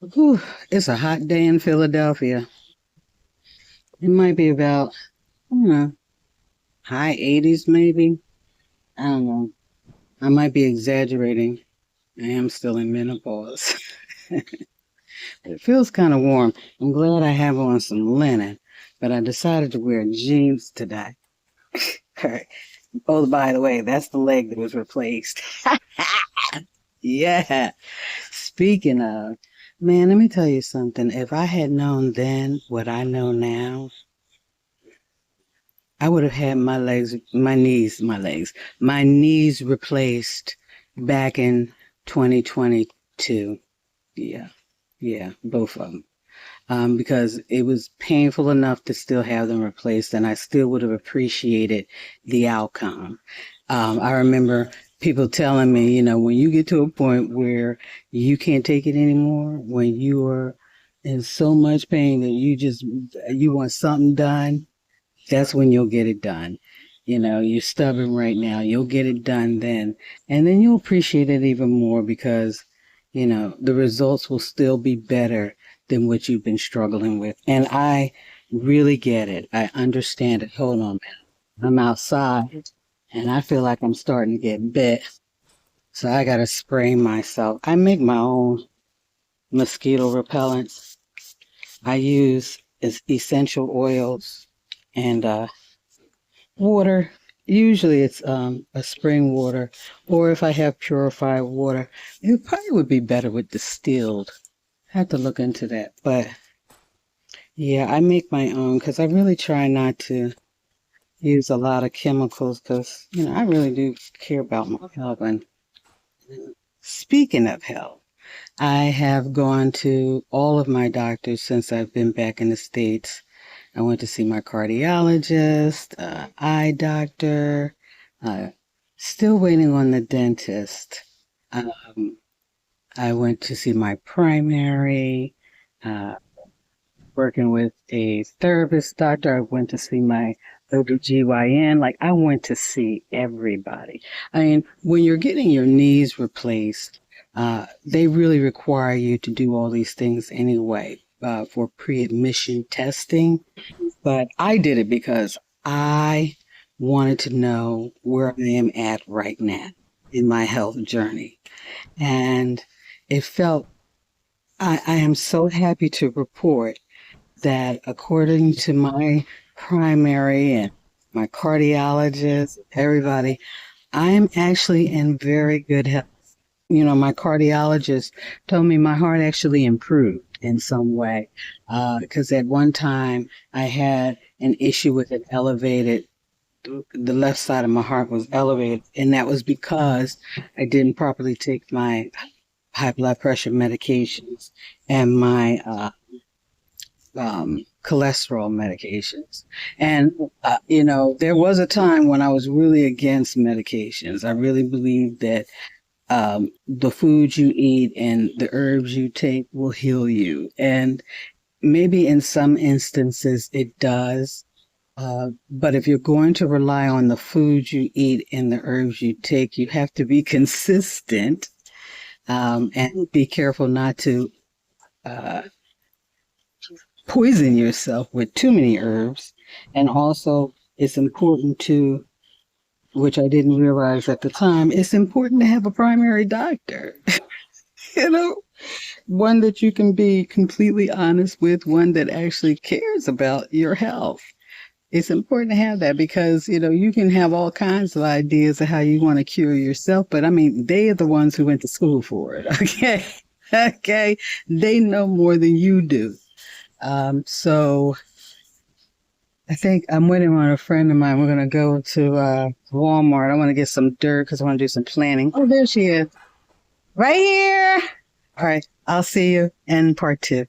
Whew, it's a hot day in Philadelphia. It might be about, I don't know, high 80s maybe. I don't know. I might be exaggerating. I am still in menopause. It feels kind of warm. I'm glad I have on some linen, but I decided to wear jeans today. All right. Oh, by the way, that's the leg that was replaced. Yeah. Speaking of, man, let me tell you something. If I had known then what I know now, I would have had my knees replaced back in 2022. Yeah, yeah, both of them. Because it was painful enough to still have them replaced, and I still would have appreciated the outcome. I remember people telling me, when you get to a point where you can't take it anymore, when you are in so much pain that you want something done, that's when you'll get it done. You're stubborn right now. You'll get it done then. And then you'll appreciate it even more because, the results will still be better than what you've been struggling with. And I really get it. I understand it. Hold on, man. I'm outside and I feel like I'm starting to get bit. So I got to spray myself. I make my own mosquito repellents. I use essential oils and water. Usually it's a spring water, or if I have purified water, it probably would be better with distilled. I have to look into that. But yeah, I make my own because I really try not to use a lot of chemicals because, I really do care about my health. And speaking of health, I have gone to all of my doctors since I've been back in the States. I went to see my cardiologist, eye doctor, uh, still waiting on the dentist. Um, I went to see my primary, uh, working with a therapist doctor. I went to see my OBGYN. Like, I went to see everybody. I mean, when you're getting your knees replaced, they really require you to do all these things anyway, for pre-admission testing. But I did it because I wanted to know where I am at right now in my health journey. And it felt, I am so happy to report that according to my primary and my cardiologist, everybody, I am actually in very good health. My cardiologist told me my heart actually improved in some way. Because at one time I had an issue with the left side of my heart was elevated. And that was because I didn't properly take my high blood pressure medications and my cholesterol medications. And, there was a time when I was really against medications. I really believed that the foods you eat and the herbs you take will heal you. And maybe in some instances it does. But if you're going to rely on the foods you eat and the herbs you take, you have to be consistent, and be careful not to uh, poison yourself with too many herbs. And also, it's important to, which I didn't realize at the time, it's important to have a primary doctor. you know, One that you can be completely honest with, one that actually cares about your health. It's important to have that because, you can have all kinds of ideas of how you want to cure yourself, but I mean, they are the ones who went to school for it. Okay. Okay. They know more than you do. So I think I'm waiting on a friend of mine. We're going to go to Walmart. I want to get some dirt because I want to do some planning. Oh, there she is. Right here. All right. I'll see you in part two.